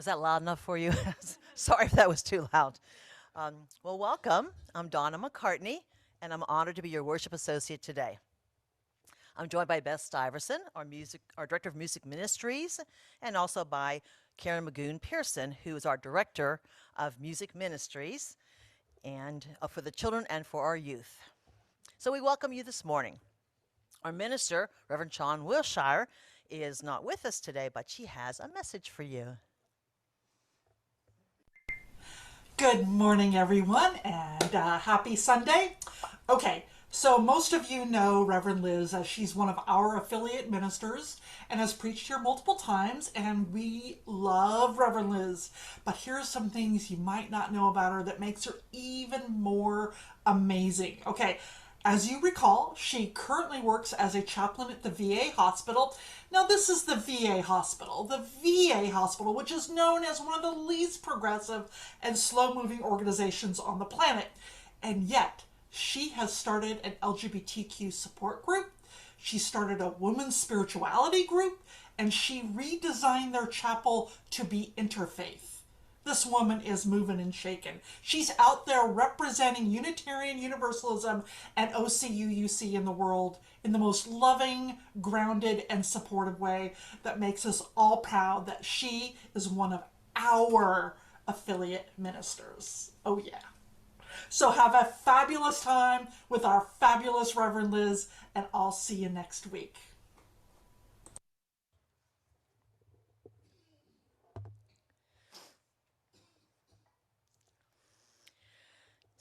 Was that loud enough for you? Sorry if that was too loud. Well, welcome. I'm Donna McCartney, and I'm honored to be your worship associate today. I'm joined by Beth Stuyvesant, our director of music ministries, and also by Karen Magoon Pearson, who is our director of music ministries, and for the children and for our youth. So we welcome you this morning. Our minister, Reverend Sean Wilshire, is not with us today, but she has a message for you. Good morning, everyone, and happy Sunday. Okay, so most of you know Reverend Liz as she's one of our affiliate ministers and has preached here multiple times, and we love Reverend Liz. But here's some things you might not know about her that makes her even more amazing. Okay, as you recall, she currently works as a chaplain at the VA hospital. Now, this is the VA hospital. The VA hospital, which is known as one of the least progressive and slow-moving organizations on the planet. And yet, she has started an LGBTQ support group. She started a women's spirituality group, and she redesigned their chapel to be interfaith. This woman is moving and shaking. She's out there representing Unitarian Universalism and OCUUC in the world in the most loving, grounded, and supportive way that makes us all proud that she is one of our affiliate ministers. Oh, yeah. So have a fabulous time with our fabulous Reverend Liz, and I'll see you next week.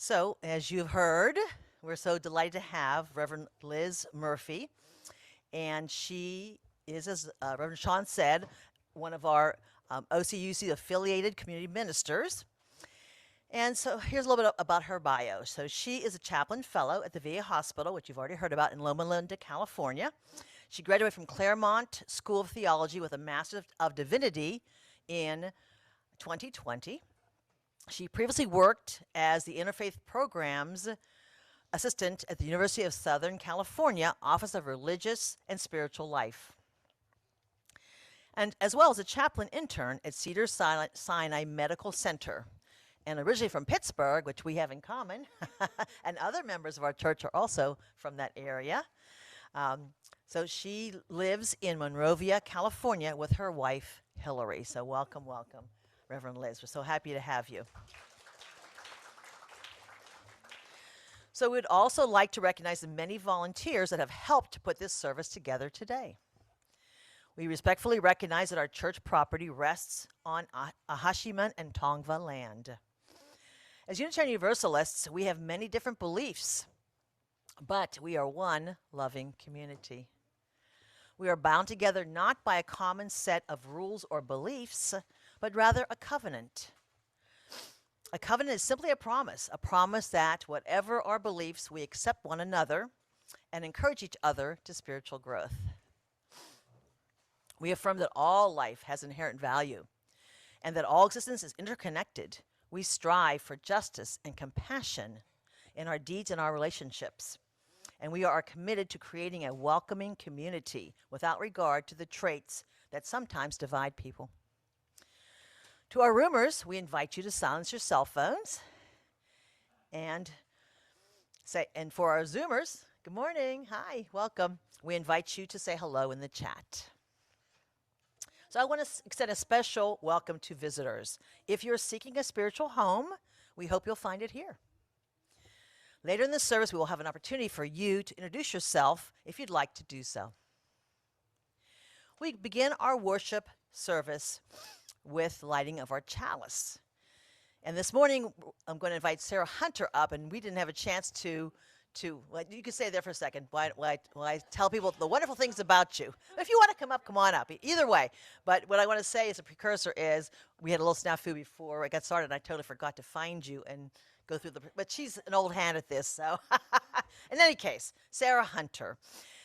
So, as you've heard, we're so delighted to have Reverend Liz Murphy, and she is, as Reverend Sean said, one of our OCUC affiliated community ministers. And so here's a little bit about her bio. So she is a chaplain fellow at the VA hospital, which you've already heard about, in Loma Linda, California. She graduated from Claremont School of Theology with a Master of Divinity in 2020. She previously worked as the Interfaith Programs Assistant at the University of Southern California Office of Religious and Spiritual Life, and as well as a chaplain intern at Cedars-Sinai Medical Center. And originally from Pittsburgh, which we have in common, and other members of our church are also from that area. So she lives in Monrovia, California with her wife, Hillary. So welcome, welcome, Reverend Liz. We're so happy to have you. So we'd also like to recognize the many volunteers that have helped to put this service together today. We respectfully recognize that our church property rests on Ahashiman and Tongva land. As Unitarian Universalists, we have many different beliefs, but we are one loving community. We are bound together not by a common set of rules or beliefs, but rather a covenant. A covenant is simply a promise that whatever our beliefs, we accept one another and encourage each other to spiritual growth. We affirm that all life has inherent value and that all existence is interconnected. We strive for justice and compassion in our deeds and our relationships. And we are committed to creating a welcoming community without regard to the traits that sometimes divide people. To our roomers, we invite you to silence your cell phones. And for our Zoomers, good morning, hi, welcome. We invite you to say hello in the chat. So I want to extend a special welcome to visitors. If you're seeking a spiritual home, we hope you'll find it here. Later in the service, we will have an opportunity for you to introduce yourself if you'd like to do so. We begin our worship service with lighting of our chalice. And this morning, I'm going to invite Sarah Hunter up, and we didn't have a chance to well, you can stay there for a second while I tell people the wonderful things about you. If you want to come on up. Either way. But what I want to say as a precursor is we had a little snafu before I got started, and I totally forgot to find you and go through but she's an old hand at this, so. In any case, Sarah Hunter.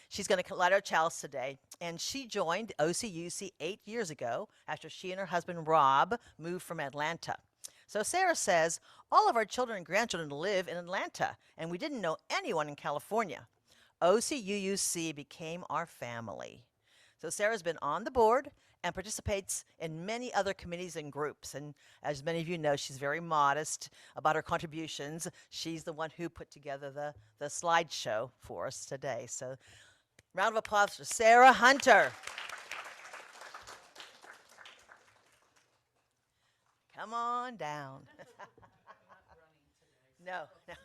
She's going to light our chalice today, and she joined OCUC 8 years ago after she and her husband, Rob, moved from Atlanta. So Sarah says, all of our children and grandchildren live in Atlanta, and we didn't know anyone in California. OCUUC became our family. So Sarah's been on the board and participates in many other committees and groups. And as many of you know, she's very modest about her contributions. She's the one who put together the slideshow for us today. So round of applause for Sarah Hunter. Come on down. No. You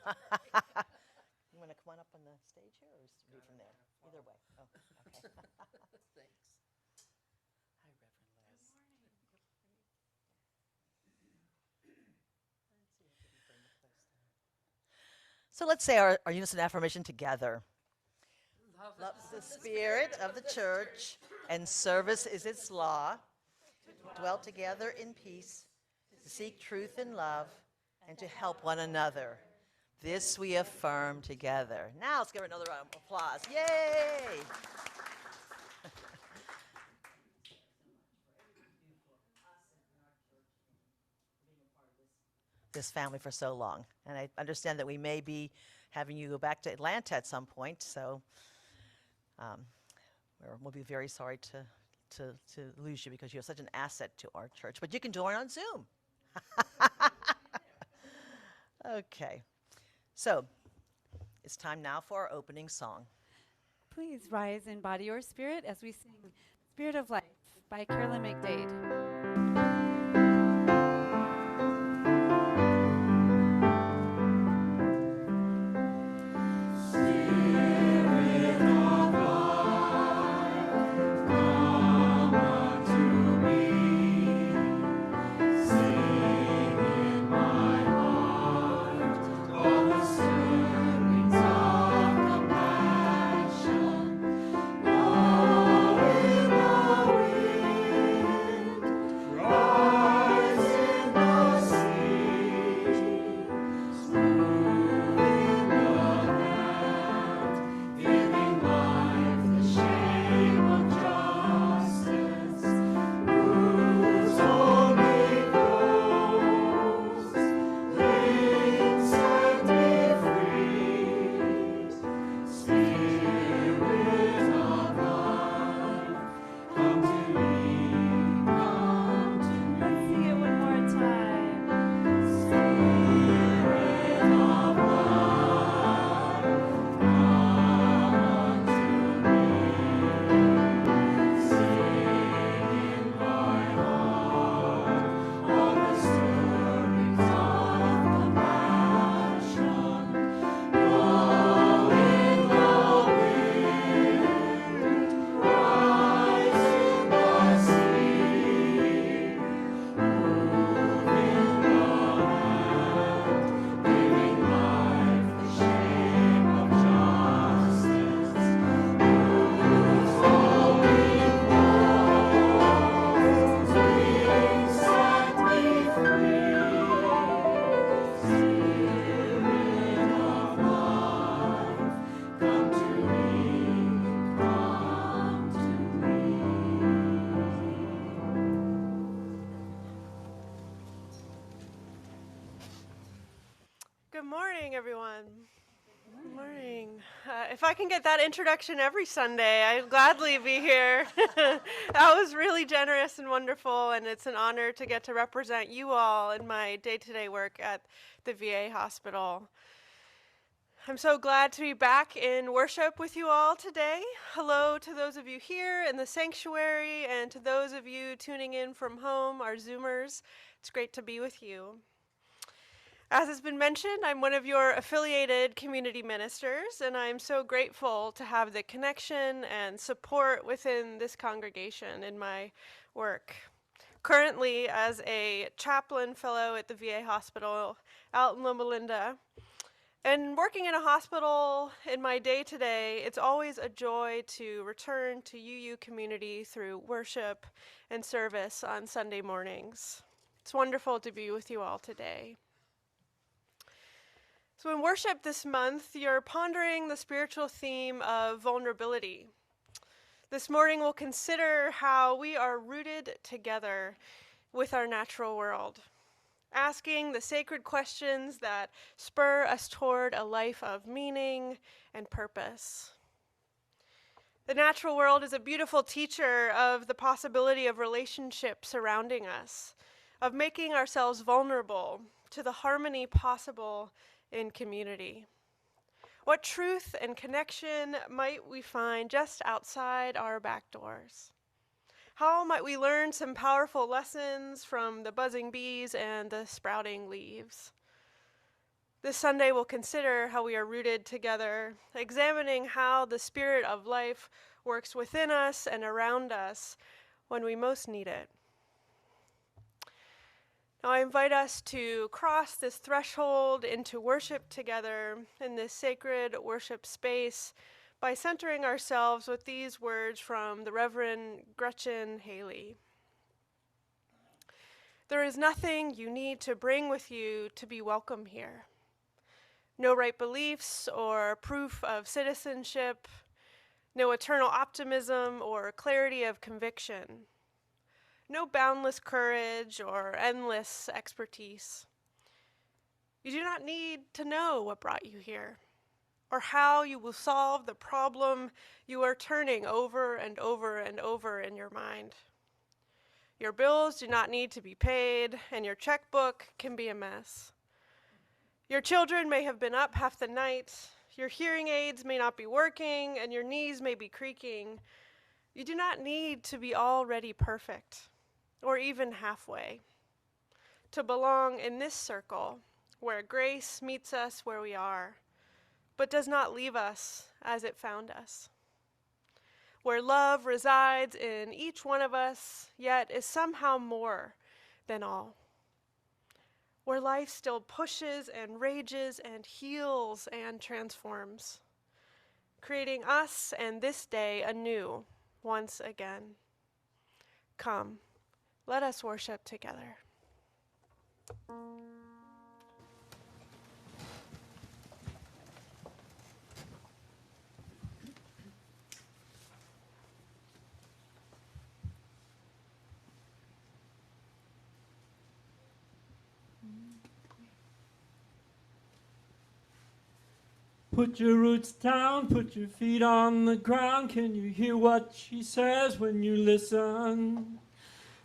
want to come on up on the stage here or be from there? Either way. Oh, okay. Thanks. Hi, Reverend Liz. So let's say our unison affirmation together. Love Love is the spirit of the church, and service is its law. To dwell together in peace, to seek truth and love, and to help one another. This we affirm together. Now let's give her another round of applause. Yay! This family for so long. And I understand that we may be having you go back to Atlanta at some point, so we'll be very sorry to lose you because you're such an asset to our church. But you can join on Zoom. Okay. So it's time now for our opening song. Please rise in body or spirit as we sing Spirit of Life by Carolyn McDade. Good morning, everyone. Good morning. If I can get that introduction every Sunday, I'd gladly be here. That was really generous and wonderful, and it's an honor to get to represent you all in my day-to-day work at the VA hospital. I'm so glad to be back in worship with you all today. Hello to those of you here in the sanctuary, and to those of you tuning in from home, our Zoomers. It's great to be with you. As has been mentioned, I'm one of your affiliated community ministers, and I'm so grateful to have the connection and support within this congregation in my work. Currently, as a chaplain fellow at the VA hospital out in Loma Linda, and working in a hospital in my day-to-day, it's always a joy to return to UU community through worship and service on Sunday mornings. It's wonderful to be with you all today. So in worship this month, you're pondering the spiritual theme of vulnerability. This morning we'll consider how we are rooted together with our natural world, asking the sacred questions that spur us toward a life of meaning and purpose. The natural world is a beautiful teacher of the possibility of relationship surrounding us, of making ourselves vulnerable to the harmony possible in community. What truth and connection might we find just outside our back doors? How might we learn some powerful lessons from the buzzing bees and the sprouting leaves? This Sunday we'll consider how we are rooted together, examining how the spirit of life works within us and around us when we most need it. Now I invite us to cross this threshold into worship together in this sacred worship space by centering ourselves with these words from the Reverend Gretchen Haley. There is nothing you need to bring with you to be welcome here. No right beliefs or proof of citizenship, no eternal optimism or clarity of conviction, no boundless courage or endless expertise. You do not need to know what brought you here, or how you will solve the problem you are turning over and over and over in your mind. Your bills do not need to be paid, and your checkbook can be a mess. Your children may have been up half the night, your hearing aids may not be working, and your knees may be creaking. You do not need to be already perfect, or even halfway, to belong in this circle where grace meets us where we are, but does not leave us as it found us, where love resides in each one of us, yet is somehow more than all, where life still pushes and rages and heals and transforms, creating us and this day anew once again. Come, let us worship together. Put your roots down, put your feet on the ground. Can you hear what she says when you listen?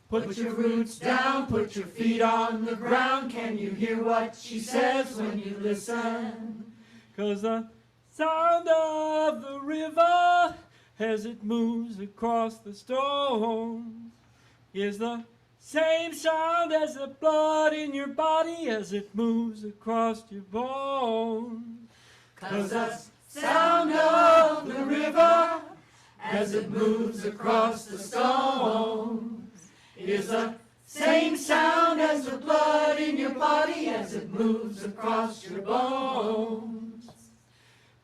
Put your roots down, put your feet on the ground. Can you hear what she says when you listen? 'Cause the sound of the river as it moves across the stones is the same sound as the blood in your body as it moves across your bones. 'Cause the sound of the river as it moves across the stones is the same sound as the blood in your body as it moves across your bones.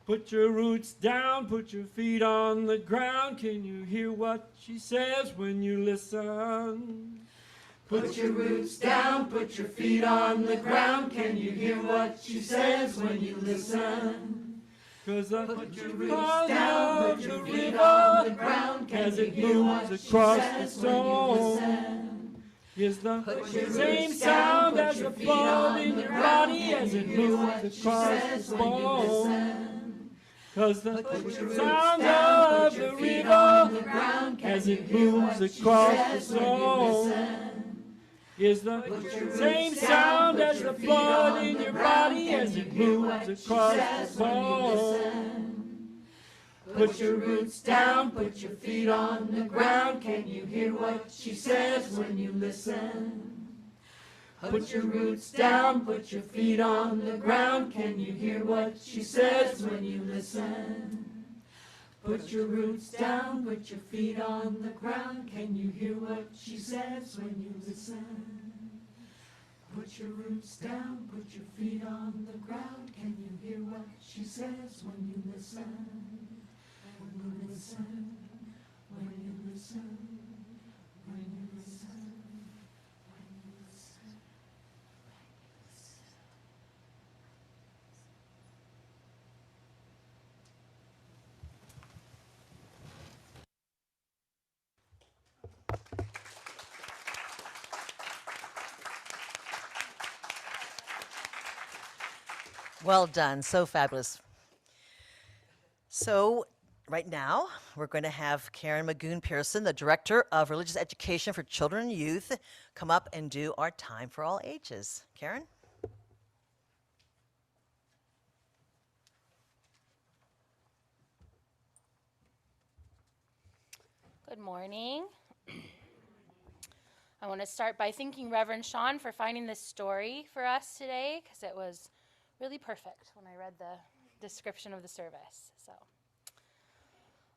Put your roots down, put your feet on the ground. Can you hear what she says when you listen? Put your roots down, put your feet on the ground. Can you hear what she says when you listen? 'Cause the put your roots down, put your feet on the ground. As it moves across the stone is the same sound as the blood in your body as it moves across the bone. 'Cause the sound of the river as it moves across the stone is the same sound as the blood in your body as it moves across the bone. Put your roots down, put your feet on the ground. Can you hear what she says when you listen? Put your roots down, put your feet on the ground. Can you hear what she says when you listen? Put your roots down, put your feet on the ground. Can you hear what she says when you listen? Put your roots down, put your feet on the ground. Can you hear what she says when you listen? When you listen, when you listen, when you listen, when you listen. Well done, so fabulous. So, Right now, we're going to have Karen Magoon Pearson, the Director of Religious Education for Children and Youth, come up and do our Time for All Ages. Karen? Good morning. I want to start by thanking Reverend Sean for finding this story for us today, because it was really perfect when I read the description of the service.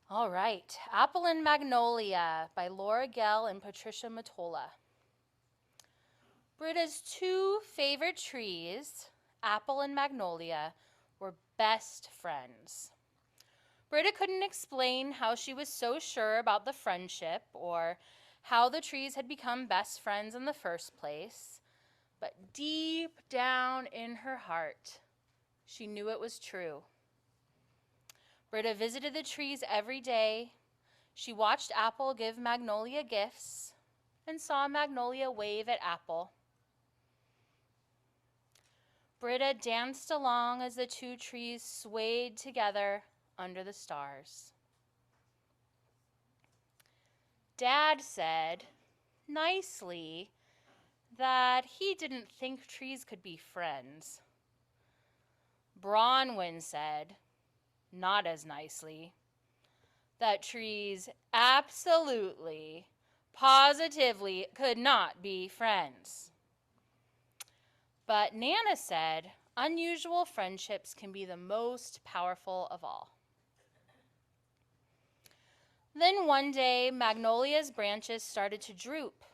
All right, Apple and Magnolia by Laura Gell and Patricia Matola. Britta's two favorite trees, Apple and Magnolia, were best friends. Britta couldn't explain how she was so sure about the friendship or how the trees had become best friends in the first place, but deep down in her heart, she knew it was true. Britta visited the trees every day. She watched Apple give Magnolia gifts and saw Magnolia wave at Apple. Britta danced along as the two trees swayed together under the stars. Dad said, nicely, that he didn't think trees could be friends. Bronwyn said, not as nicely, that trees absolutely, positively could not be friends. But Nana said, unusual friendships can be the most powerful of all. Then one day, Magnolia's branches started to droop.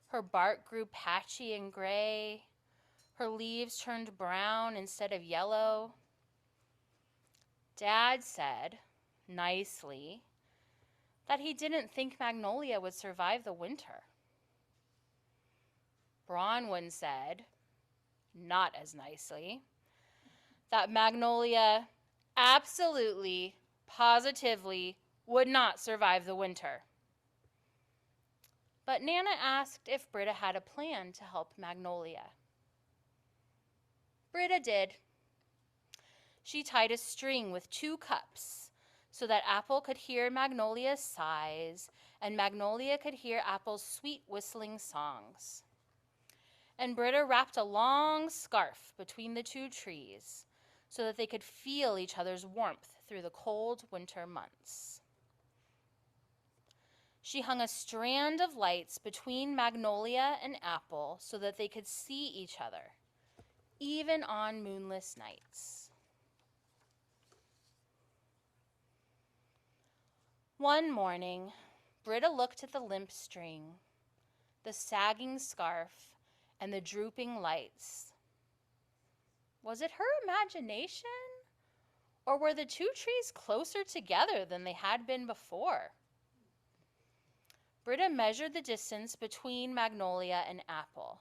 Her bark grew patchy and gray. Her leaves turned brown instead of yellow. Dad said, nicely, that he didn't think Magnolia would survive the winter. Bronwyn said, not as nicely, that Magnolia absolutely, positively would not survive the winter. But Nana asked if Britta had a plan to help Magnolia. Britta did. She tied a string with 2 cups so that Apple could hear Magnolia's sighs and Magnolia could hear Apple's sweet whistling songs. And Britta wrapped a long scarf between the 2 trees so that they could feel each other's warmth through the cold winter months. She hung a strand of lights between Magnolia and Apple so that they could see each other, even on moonless nights. One morning, Britta looked at the limp string, the sagging scarf, and the drooping lights. Was it her imagination? Or were the 2 trees closer together than they had been before? Britta measured the distance between Magnolia and Apple.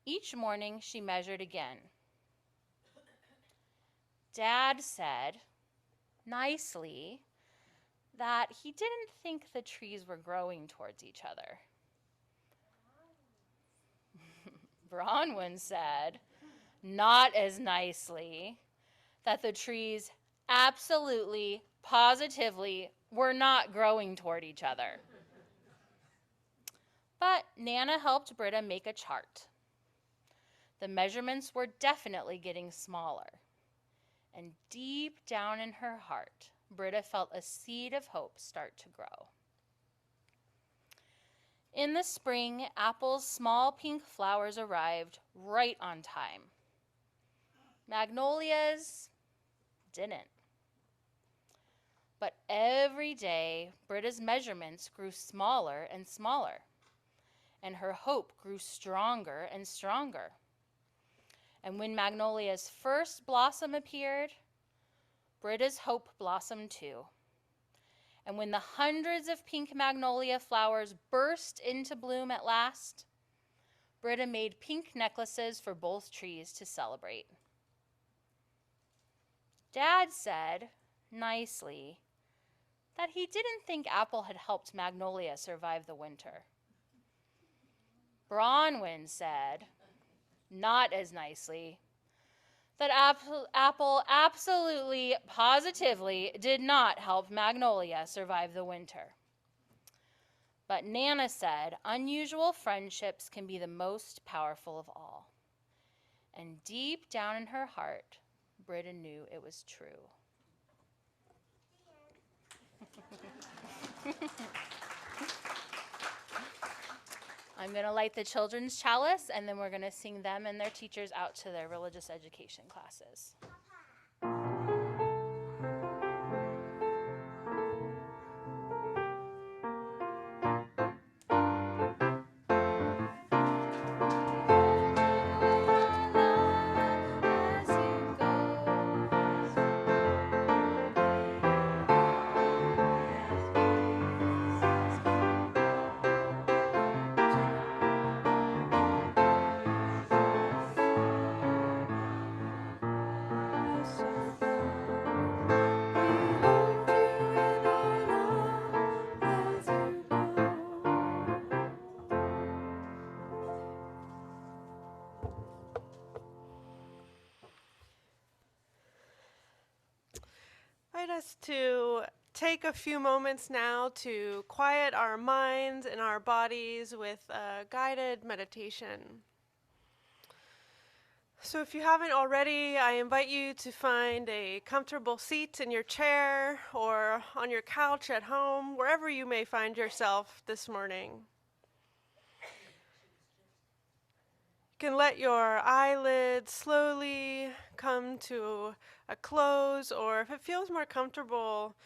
Each morning, she measured again. Dad said, nicely, that he didn't think the trees were growing towards each other. Bronwyn said, not as nicely, that the trees absolutely, positively were not growing toward each other. But Nana helped Britta make a chart. The measurements were definitely getting smaller. And deep down in her heart, Britta felt a seed of hope start to grow. In the spring, Apple's small pink flowers arrived right on time. Magnolia's didn't. But every day, Britta's measurements grew smaller and smaller, and her hope grew stronger and stronger. And when Magnolia's first blossom appeared, Britta's hope blossomed too. And when the hundreds of pink magnolia flowers burst into bloom at last, Britta made pink necklaces for both trees to celebrate. Dad said, nicely, that he didn't think Apple had helped Magnolia survive the winter. Bronwyn said, not as nicely, that Apple absolutely, positively did not help Magnolia survive the winter. But Nana said unusual friendships can be the most powerful of all. And deep down in her heart, Britta knew it was true. I'm going to light the children's chalice, and then we're going to sing them and their teachers out to their religious education classes. Invite us to take a few moments now to quiet our minds and our bodies with a guided meditation. So if you haven't already, I invite you to find a comfortable seat in your chair or on your couch at home, wherever you may find yourself this morning. You can let your eyelids slowly come to a close, or if it feels more comfortable,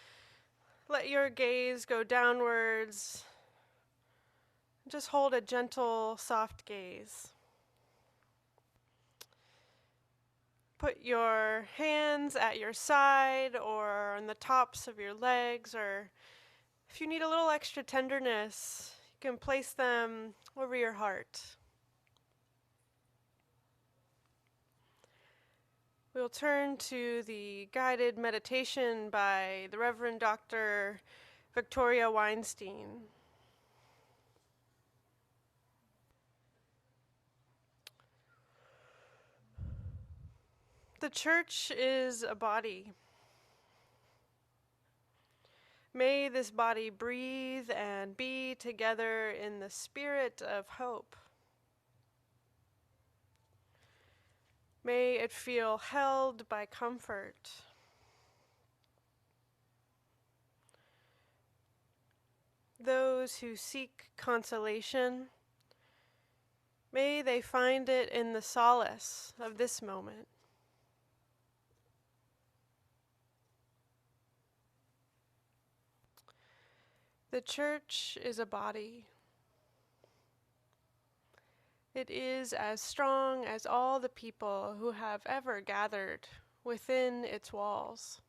let your gaze go downwards. Just hold a gentle, soft gaze. Put your hands at your side or on the tops of your legs, or if you need a little extra tenderness, you can place them over your heart. We'll turn to the guided meditation by the Reverend Dr. Victoria Weinstein. The church is a body. May this body breathe and be together in the spirit of hope. May it feel held by comfort. Those who seek consolation, may they find it in the solace of this moment. The church is a body. It is as strong as all the people who have ever gathered within its walls.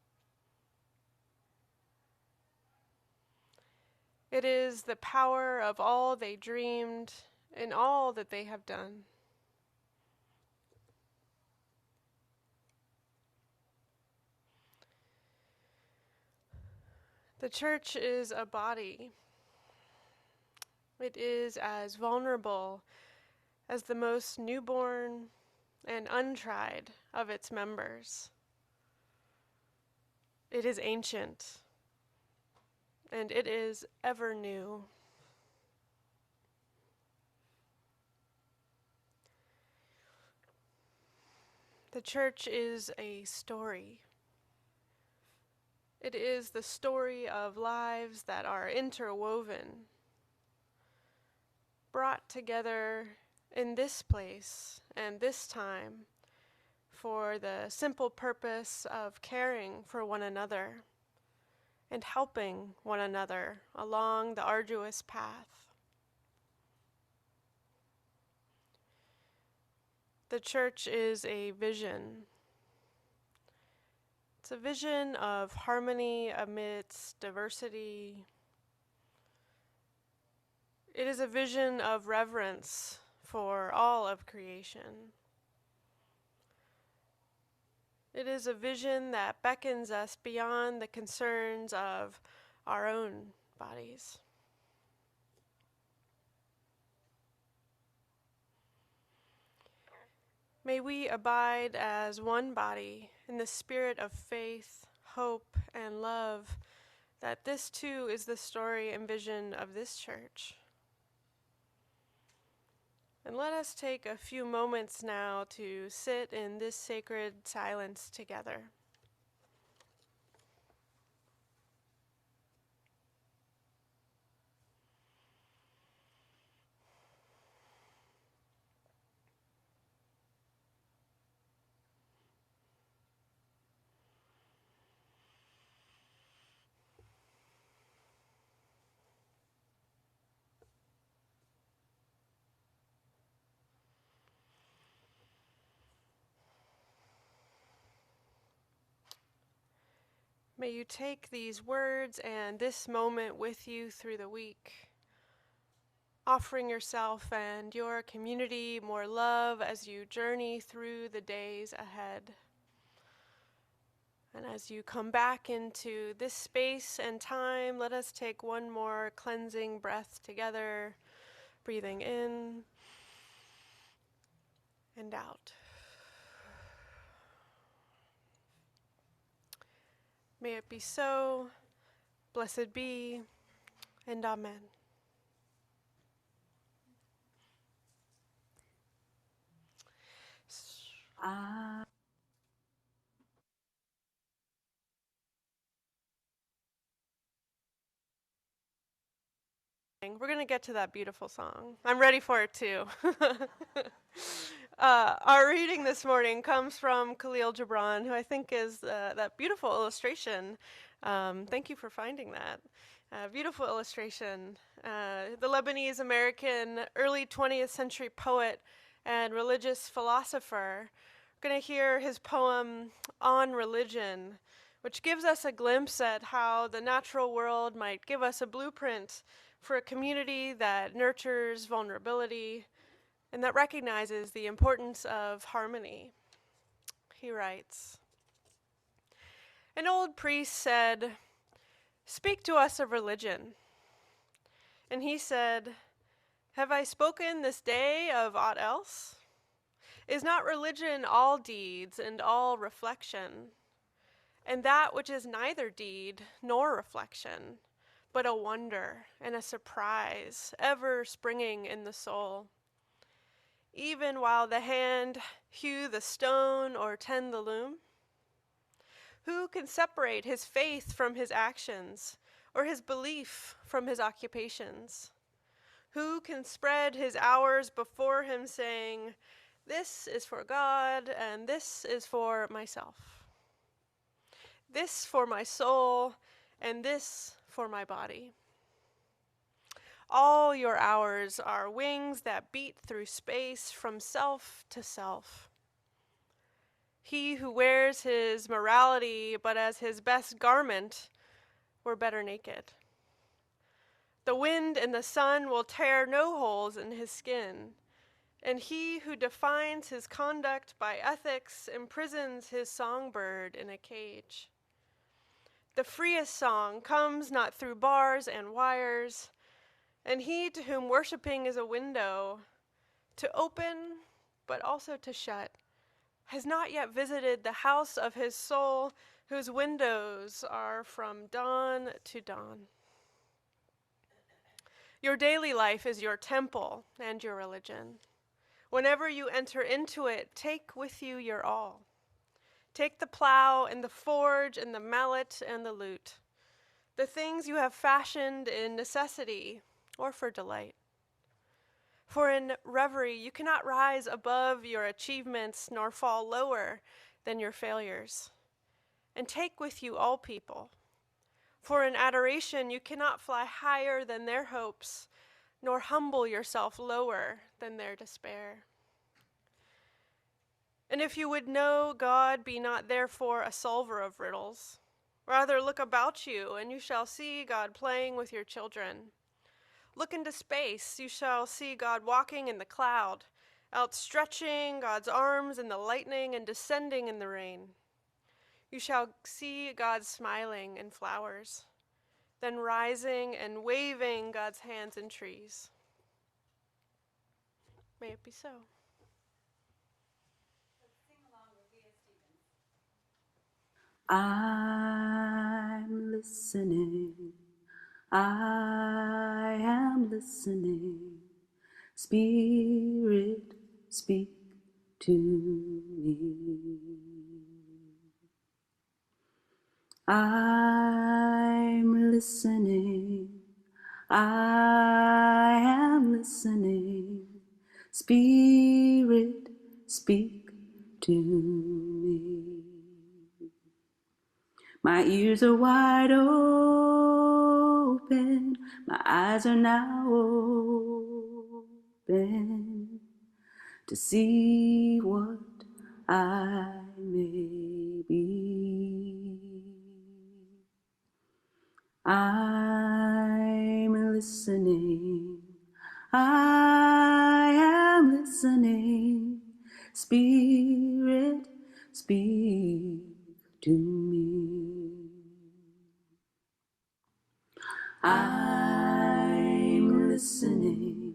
It is the power of all they dreamed and all that they have done. The church is a body. It is as vulnerable as the most newborn and untried of its members. It is ancient, and it is ever new. The church is a story. It is the story of lives that are interwoven, brought together in this place and this time for the simple purpose of caring for one another and helping one another along the arduous path. The church is a vision. It's a vision of harmony amidst diversity. It is a vision of reverence for all of creation. It is a vision that beckons us beyond the concerns of our own bodies. May we abide as one body in the spirit of faith, hope, and love, that this too is the story and vision of this church. And let us take a few moments now to sit in this sacred silence together. May you take these words and this moment with you through the week, offering yourself and your community more love as you journey through the days ahead. And as you come back into this space and time, let us take one more cleansing breath together, breathing in and out. May it be so, blessed be, and amen. We're going to get to that beautiful song. I'm ready for it too. Our reading this morning comes from Khalil Gibran, who I think is that beautiful illustration. Thank you for finding that. Beautiful illustration. The Lebanese American early 20th century poet and religious philosopher. We're going to hear his poem On Religion, which gives us a glimpse at how the natural world might give us a blueprint for a community that nurtures vulnerability and that recognizes the importance of harmony. He writes, "An old priest said, 'Speak to us of religion.' And he said, 'Have I spoken this day of aught else? Is not religion all deeds and all reflection? And that which is neither deed nor reflection, but a wonder and a surprise ever springing in the soul? Even while the hand hew the stone or tend the loom? Who can separate his faith from his actions, or his belief from his occupations? Who can spread his hours before him, saying, 'This is for God, and this is for myself. This for my soul, and this for my body?' All your hours are wings that beat through space from self to self. He who wears his morality but as his best garment were better naked. The wind and the sun will tear no holes in his skin, and he who defines his conduct by ethics imprisons his songbird in a cage. The freest song comes not through bars and wires, and he to whom worshiping is a window, to open but also to shut, has not yet visited the house of his soul, whose windows are from dawn to dawn. Your daily life is your temple and your religion. Whenever you enter into it, take with you your all. Take the plow and the forge and the mallet and the lute, the things you have fashioned in necessity or for delight. For in reverie you cannot rise above your achievements nor fall lower than your failures. And take with you all people. For in adoration you cannot fly higher than their hopes, nor humble yourself lower than their despair. And if you would know God, be not therefore a solver of riddles. Rather look about you, and you shall see God playing with your children. Look into space, you shall see God walking in the cloud, outstretching God's arms in the lightning and descending in the rain. You shall see God smiling in flowers, then rising and waving God's hands in trees. May it be so. I'm listening. I am listening. Spirit, speak to me. I'm listening. I am listening. Spirit, speak to me. My ears are wide open. My eyes are now open to see what I may be. I'm listening. I am listening. Spirit, speak to me. I'm listening.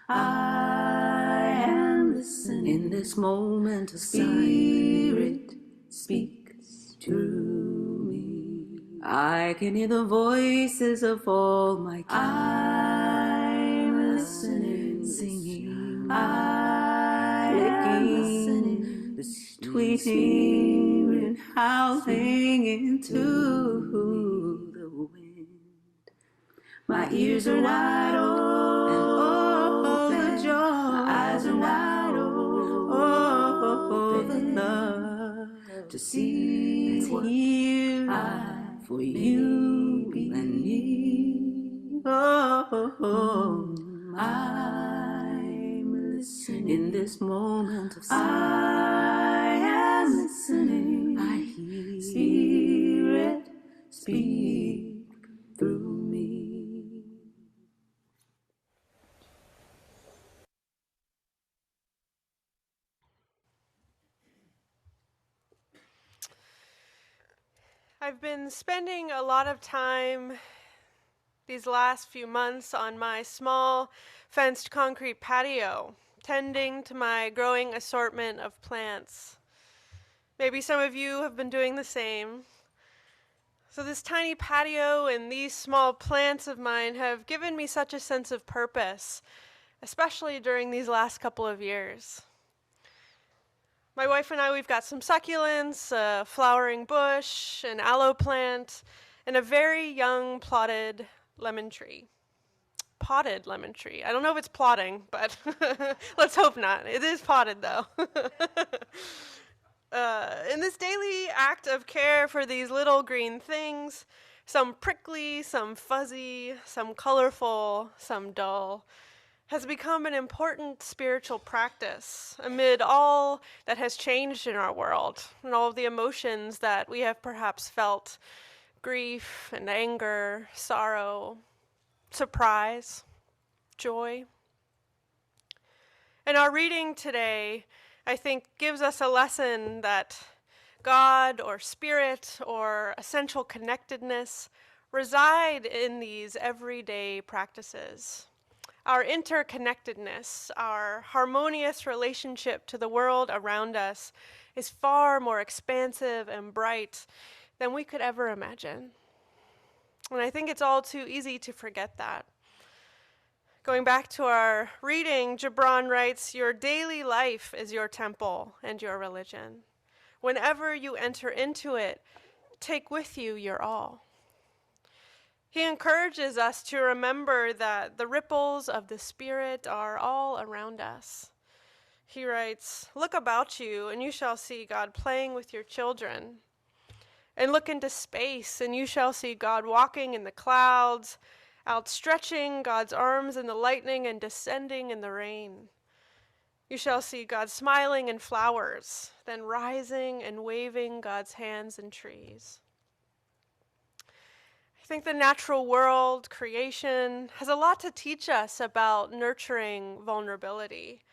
I am listening. In this moment of Spirit, speak to me. I can hear the voices of all my kin. I'm listening, singing. I am listening, the tweeting and howling into the wind. My ears are wide open, joy. My eyes are wide open, love to see what here for you and me. Oh, I'm listening in this moment of silence. I am listening. I hear Spirit speak through me. I've been spending a lot of time these last few months on my small fenced concrete patio, tending to my growing assortment of plants. Maybe some of you have been doing the same. So this tiny patio and these small plants of mine have given me such a sense of purpose, especially during these last couple of years. My wife and I, we've got some succulents, a flowering bush, an aloe plant, and a very young potted lemon tree. Potted lemon tree. I don't know if it's plotting, but let's hope not. It is potted, though. In this daily act of care for these little green things, some prickly, some fuzzy, some colorful, some dull, has become an important spiritual practice amid all that has changed in our world and all of the emotions that we have perhaps felt: grief and anger, sorrow, surprise, joy. And our reading today, I think, gives us a lesson that God or spirit or essential connectedness reside in these everyday practices. Our interconnectedness, our harmonious relationship to the world around us is far more expansive and bright than we could ever imagine. And I think it's all too easy to forget that. Going back to our reading, Gibran writes, "Your daily life is your temple and your religion. Whenever you enter into it, take with you your all." He encourages us to remember that the ripples of the Spirit are all around us. He writes, "Look about you, and you shall see God playing with your children. And look into space, and you shall see God walking in the clouds, outstretching God's arms in the lightning and descending in the rain. You shall see God smiling in flowers, then rising and waving God's hands in trees." I think the natural world, creation, has a lot to teach us about nurturing vulnerability,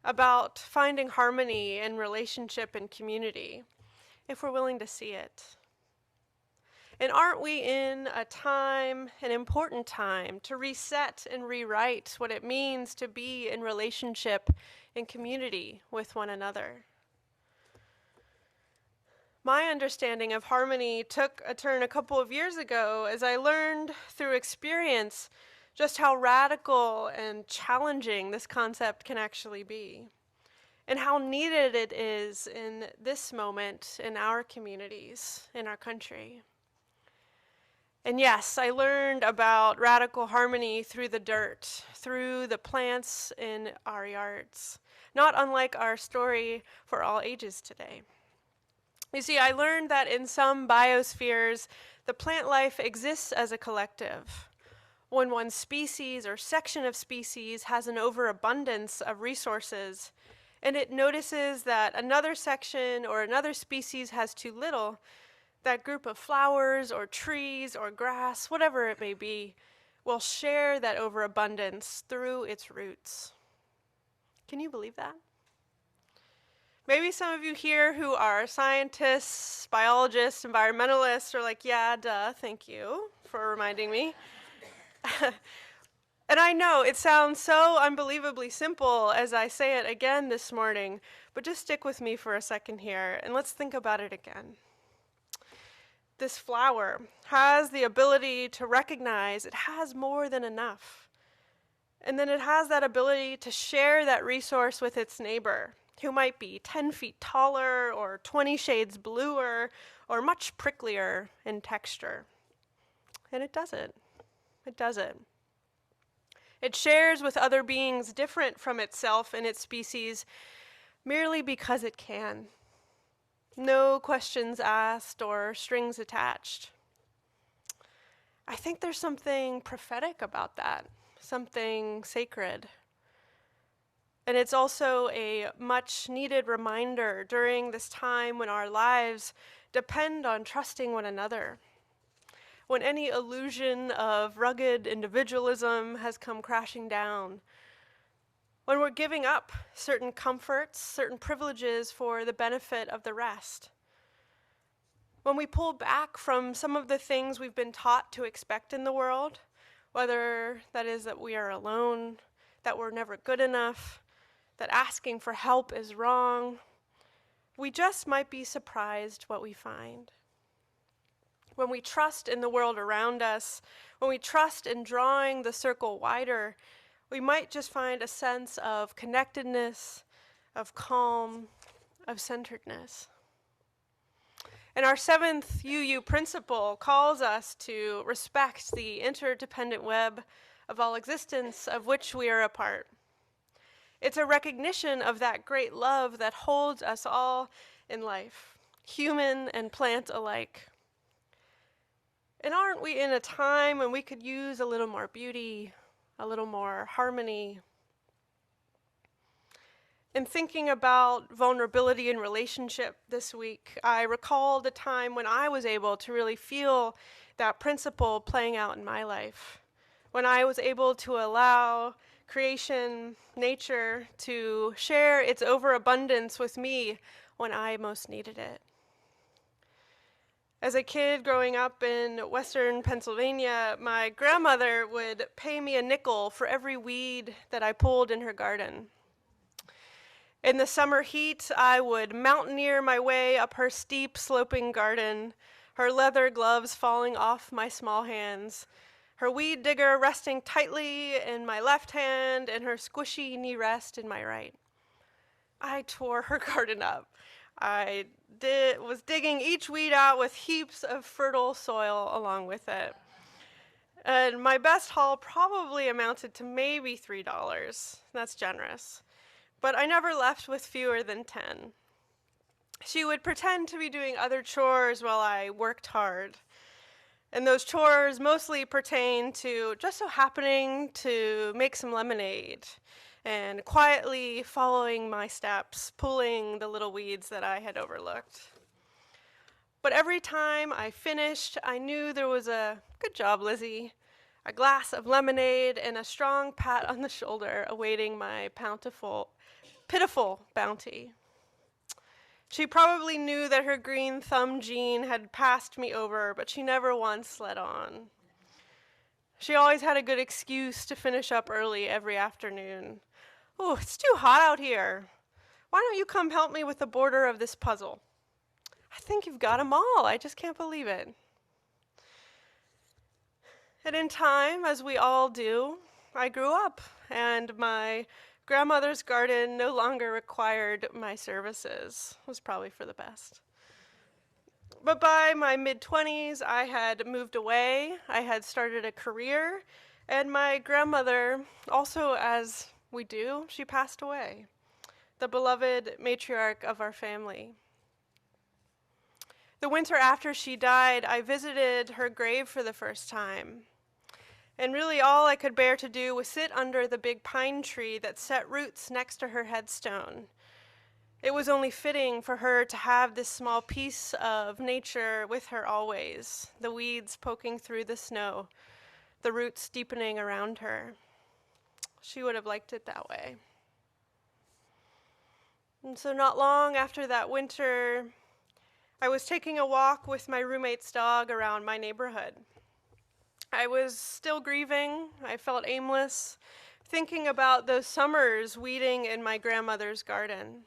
about finding harmony in relationship and community, if we're willing to see it. And aren't we in a time, an important time, to reset and rewrite what it means to be in relationship and community with one another? My understanding of harmony took a turn a couple of years ago as I learned through experience just how radical and challenging this concept can actually be, and how needed it is in this moment in our communities, in our country. And yes, I learned about radical harmony through the dirt, through the plants in our yards, not unlike our story for all ages today. You see, I learned that in some biospheres, the plant life exists as a collective. When one species or section of species has an overabundance of resources, and it notices that another section or another species has too little, that group of flowers or trees or grass, whatever it may be, will share that overabundance through its roots. Can you believe that? Maybe some of you here who are scientists, biologists, environmentalists are like, yeah, duh, thank you for reminding me. And I know it sounds so unbelievably simple as I say it again this morning, but just stick with me for a second here and let's think about it again. This flower has the ability to recognize it has more than enough. And then it has that ability to share that resource with its neighbor, who might be 10 feet taller or 20 shades bluer or much pricklier in texture. And it doesn't. It doesn't. It shares with other beings different from itself and its species merely because it can. No questions asked or strings attached. I think there's something prophetic about that, something sacred. And it's also a much needed reminder during this time when our lives depend on trusting one another. When any illusion of rugged individualism has come crashing down. When we're giving up certain comforts, certain privileges for the benefit of the rest. When we pull back from some of the things we've been taught to expect in the world, whether that is that we are alone, that we're never good enough, that asking for help is wrong, we just might be surprised what we find. When we trust in the world around us, when we trust in drawing the circle wider, we might just find a sense of connectedness, of calm, of centeredness. And our 7th UU principle calls us to respect the interdependent web of all existence of which we are a part. It's a recognition of that great love that holds us all in life, human and plant alike. And aren't we in a time when we could use a little more beauty, a little more harmony? In thinking about vulnerability in relationship this week, I recall the time when I was able to really feel that principle playing out in my life. When I was able to allow creation, nature, to share its overabundance with me when I most needed it. As a kid growing up in Western Pennsylvania, my grandmother would pay me a nickel for every weed that I pulled in her garden. In the summer heat, I would mountaineer my way up her steep, sloping garden, her leather gloves falling off my small hands, her weed digger resting tightly in my left hand and her squishy knee rest in my right. I tore her garden up. I was digging each weed out with heaps of fertile soil along with it. And my best haul probably amounted to maybe $3. That's generous. But I never left with fewer than 10. She would pretend to be doing other chores while I worked hard. And those chores mostly pertain to just so happening to make some lemonade and quietly following my steps, pulling the little weeds that I had overlooked. But every time I finished, I knew there was a "good job, Lizzie," a glass of lemonade, and a strong pat on the shoulder awaiting my pitiful bounty. She probably knew that her green thumb gene had passed me over, but she never once let on. She always had a good excuse to finish up early every afternoon. "Oh, it's too hot out here. Why don't you come help me with the border of this puzzle?" I think you've got 'em all. I just can't believe it. And in time, as we all do, I grew up, and my grandmother's garden no longer required my services. It was probably for the best. But by my mid-20s, I had moved away, I had started a career, and my grandmother, also as we do, she passed away, the beloved matriarch of our family. The winter after she died, I visited her grave for the first time. And really all I could bear to do was sit under the big pine tree that set roots next to her headstone. It was only fitting for her to have this small piece of nature with her always, the weeds poking through the snow, the roots deepening around her. She would have liked it that way. And so not long after that winter, I was taking a walk with my roommate's dog around my neighborhood. I was still grieving. I felt aimless, thinking about those summers weeding in my grandmother's garden.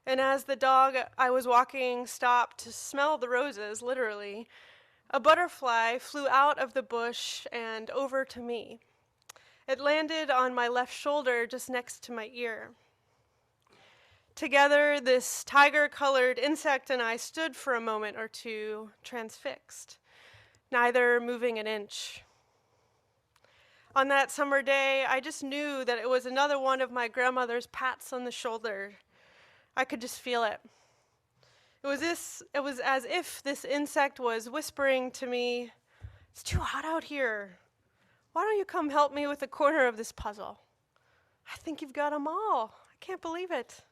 And as the dog I was walking stopped to smell the roses, literally, a butterfly flew out of the bush and over to me. It landed on my left shoulder just next to my ear. Together, this tiger-colored insect and I stood for a moment or two, transfixed, neither moving an inch. On that summer day, I just knew that it was another one of my grandmother's pats on the shoulder. I could just feel it. It was as if this insect was whispering to me, "It's too hot out here. Why don't you come help me with a corner of this puzzle? I think you've got 'em all. I can't believe it."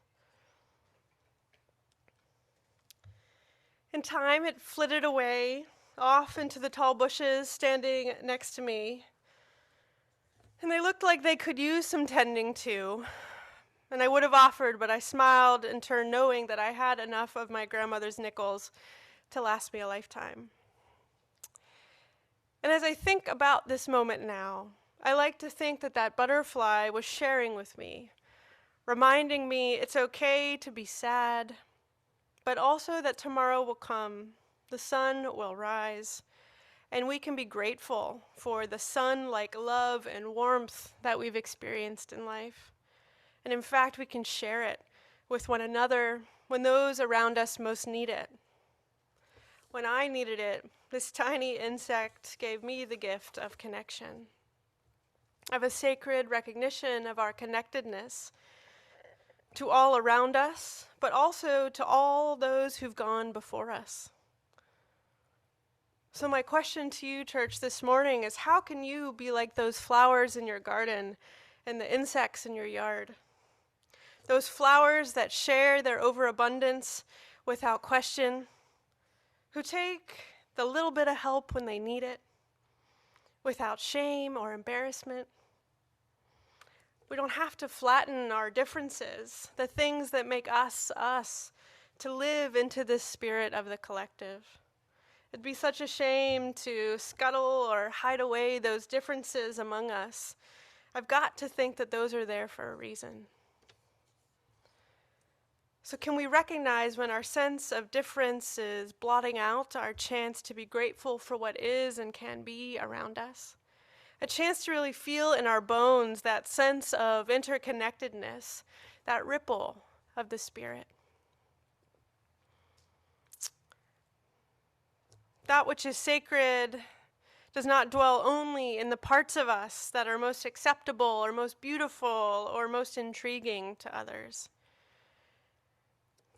In time, it flitted away, off into the tall bushes standing next to me. And they looked like they could use some tending to. And I would have offered, but I smiled and turned knowing that I had enough of my grandmother's nickels to last me a lifetime. And as I think about this moment now, I like to think that that butterfly was sharing with me, reminding me it's okay to be sad, but also that tomorrow will come, the sun will rise, and we can be grateful for the sun-like love and warmth that we've experienced in life. And in fact, we can share it with one another when those around us most need it. When I needed it, this tiny insect gave me the gift of connection, of a sacred recognition of our connectedness to all around us, but also to all those who've gone before us. So my question to you, church, this morning is, how can you be like those flowers in your garden and the insects in your yard? Those flowers that share their overabundance without question, who take the little bit of help when they need it, without shame or embarrassment. We don't have to flatten our differences, the things that make us us, to live into this spirit of the collective. It'd be such a shame to scuttle or hide away those differences among us. I've got to think that those are there for a reason. So can we recognize when our sense of difference is blotting out our chance to be grateful for what is and can be around us? A chance to really feel in our bones that sense of interconnectedness, that ripple of the Spirit. That which is sacred does not dwell only in the parts of us that are most acceptable or most beautiful or most intriguing to others.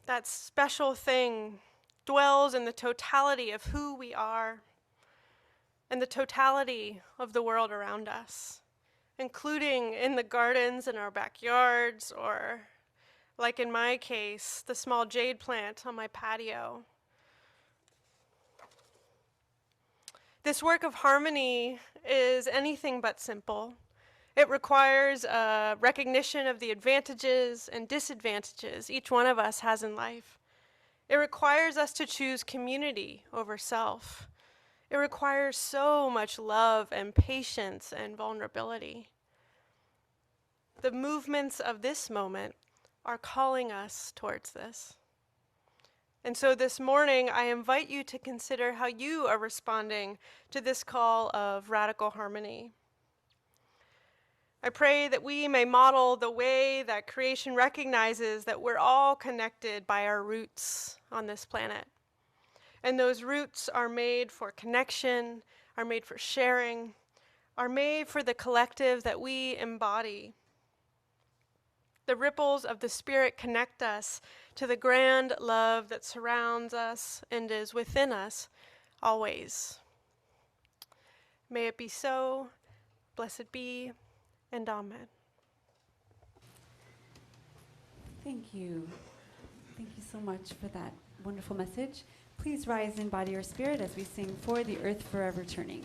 That special thing dwells in the totality of who we are and the totality of the world around us, including in the gardens in our backyards, or, like in my case, the small jade plant on my patio. This work of harmony is anything but simple. It requires a recognition of the advantages and disadvantages each one of us has in life. It requires us to choose community over self. It requires so much love and patience and vulnerability. The movements of this moment are calling us towards this. And so this morning, I invite you to consider how you are responding to this call of radical harmony. I pray that we may model the way that creation recognizes that we're all connected by our roots on this planet. And those roots are made for connection, are made for sharing, are made for the collective that we embody. The ripples of the Spirit connect us to the grand love that surrounds us and is within us always. May it be so, blessed be, and amen. Thank you. Thank you so much for that wonderful message. Please rise in body or spirit as we sing For the Earth Forever Turning.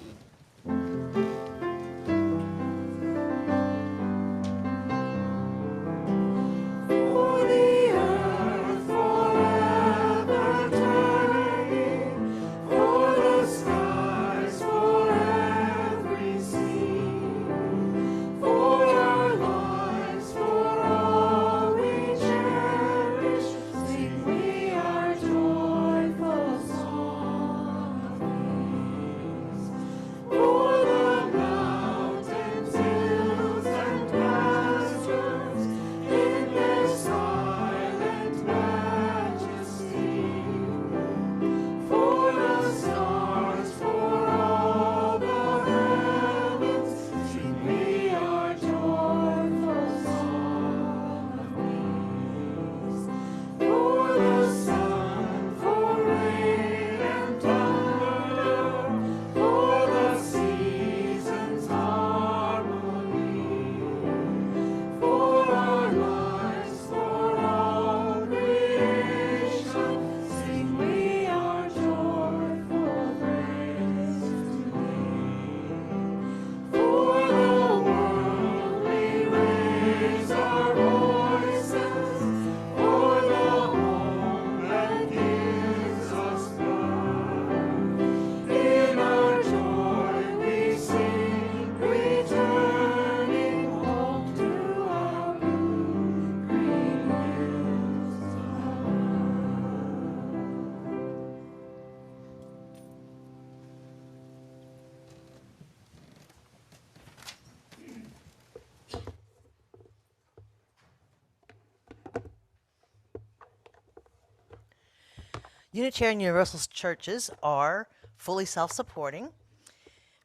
Unitarian Universalist churches are fully self-supporting,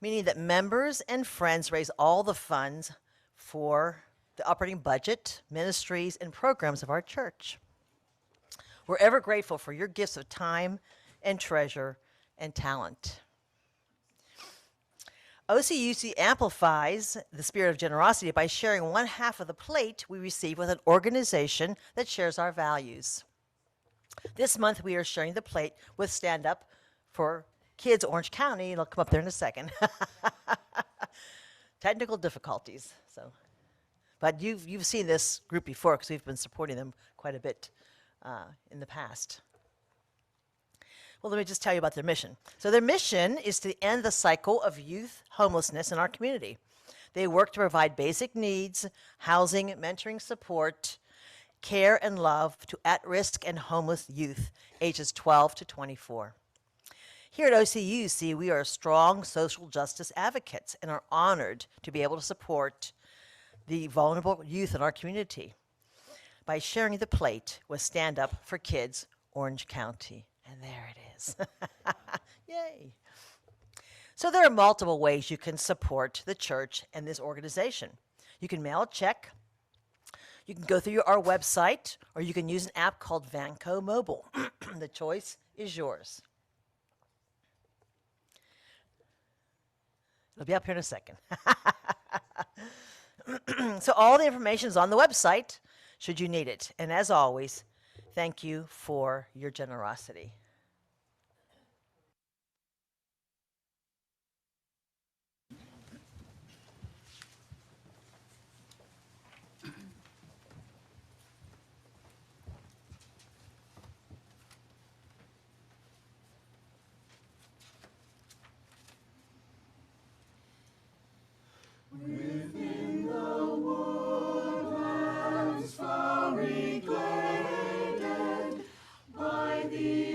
meaning that members and friends raise all the funds for the operating budget, ministries, and programs of our church. We're ever grateful for your gifts of time and treasure and talent. OCUC amplifies the spirit of generosity by sharing one half of the plate we receive with an organization that shares our values. This month, we are sharing the plate with Stand Up for Kids Orange County. It'll come up there in a second. Technical difficulties. But you've seen this group before because we've been supporting them quite a bit in the past. Well, let me just tell you about their mission. So their mission is to end the cycle of youth homelessness in our community. They work to provide basic needs, housing, mentoring support, care and love to at-risk and homeless youth ages 12 to 24. Here at OCUC, we are strong social justice advocates and are honored to be able to support the vulnerable youth in our community by sharing the plate with Stand Up for Kids Orange County. And there it is. Yay. So there are multiple ways you can support the church and this organization. You can mail a check. You can go through our website, or you can use an app called Vanco Mobile. The choice is yours. It'll be up here in a second. So all the information is on the website, should you need it. And as always, thank you for your generosity. Within the woodlands flowery gladed by the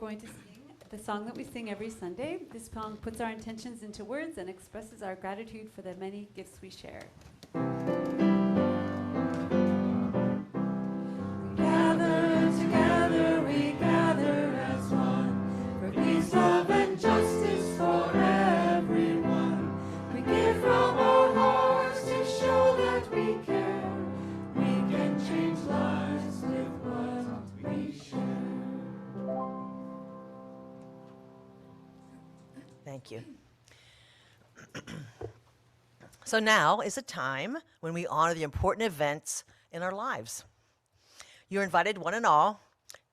going to sing the song that we sing every Sunday. This song puts our intentions into words and expresses our gratitude for the many gifts we share. Gather together, we gather as one, for peace, love, and justice for everyone. We give from our hearts to show that we care. We can change lives with what we share. Thank you. So now is a time when we honor the important events in our lives. You're invited, one and all,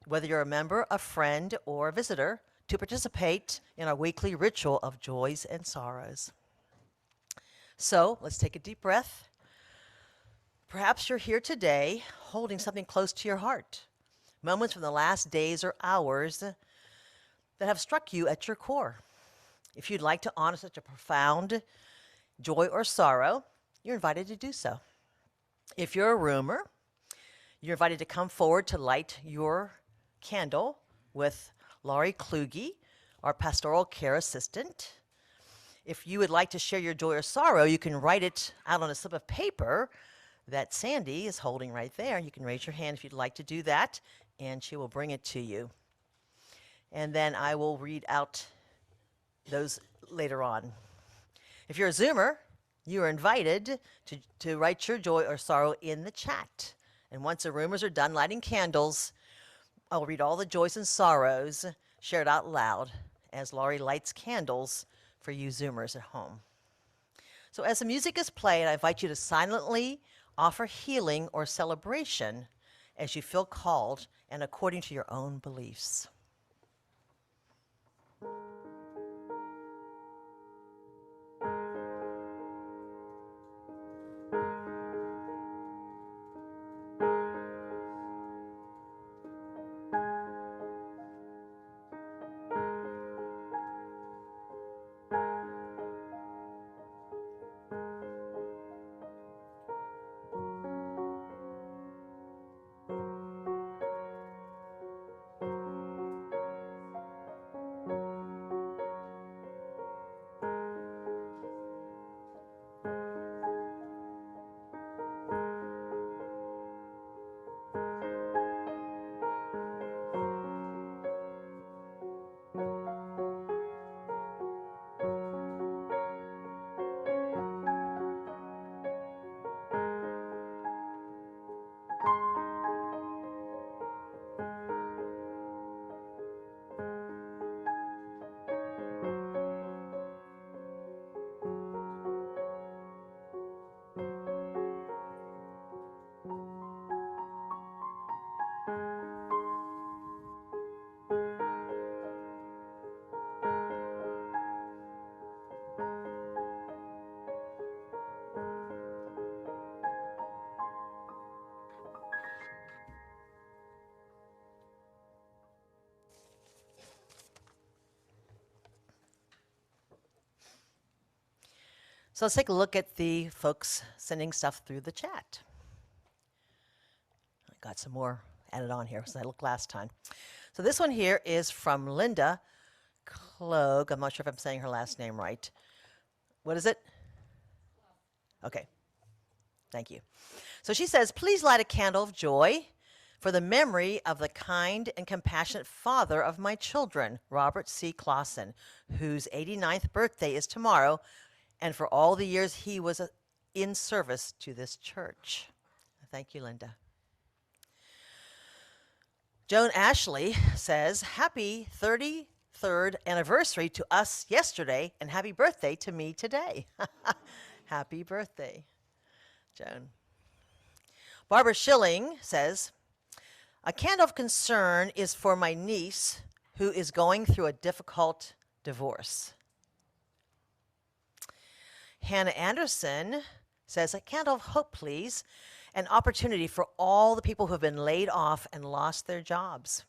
whether you're a member, a friend, or a visitor, to participate in our weekly ritual of joys and sorrows. So let's take a deep breath. Perhaps you're here today holding something close to your heart, moments from the last days or hours that have struck you at your core. If you'd like to honor such a profound joy or sorrow, you're invited to do so. If you're a roomer, you're invited to come forward to light your candle with Laurie Kluge, our pastoral care assistant. If you would like to share your joy or sorrow, you can write it out on a slip of paper that Sandy is holding right there. You can raise your hand if you'd like to do that, and she will bring it to you. And then I will read out those later on. If you're a Zoomer, you are invited to write your joy or sorrow in the chat. And once the roomers are done lighting candles, I'll read all the joys and sorrows shared out loud as Laurie lights candles for you Zoomers at home. So as the music is played, I invite you to silently offer healing or celebration as you feel called and according to your own beliefs. So let's take a look at the folks sending stuff through the chat. I got some more added on here, so I looked last time. So this one here is from Linda Klog. I'm not sure if I'm saying her last name right. What is it? Okay. Thank you. So she says, please light a candle of joy for the memory of the kind and compassionate father of my children, Robert C. Clausen, whose 89th birthday is tomorrow, and for all the years he was in service to this church. Thank you, Linda. Joan Ashley says, happy 33rd anniversary to us yesterday, and happy birthday to me today. Happy birthday, Joan. Barbara Schilling says, a candle of concern is for my niece who is going through a difficult divorce. Hannah Anderson says, a candle of hope, please. An opportunity for all the people who have been laid off and lost their jobs.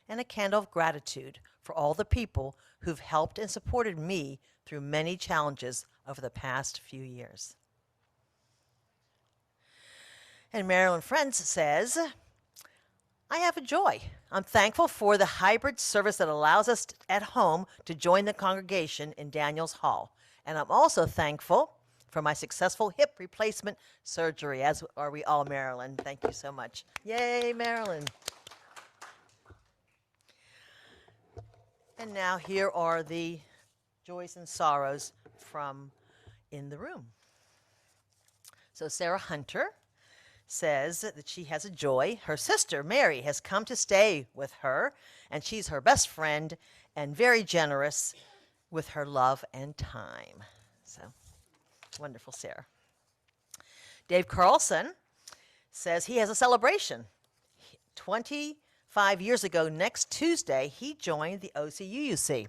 And a candle of gratitude for all the people who've helped and supported me through many challenges over the past few years. And Marilyn Friends says, I have a joy. I'm thankful for the hybrid service that allows us at home to join the congregation in Daniels Hall. And I'm also thankful for my successful hip replacement surgery, as are we all, Marilyn. Thank you so much. Yay, Marilyn. And now here are the joys and sorrows from in the room. So Sarah Hunter says that she has a joy. Her sister, Mary, has come to stay with her, and she's her best friend and very generous with her love and time. So, wonderful, Sarah. Dave Carlson says he has a celebration. 25 years ago, next Tuesday, he joined the OCUUC.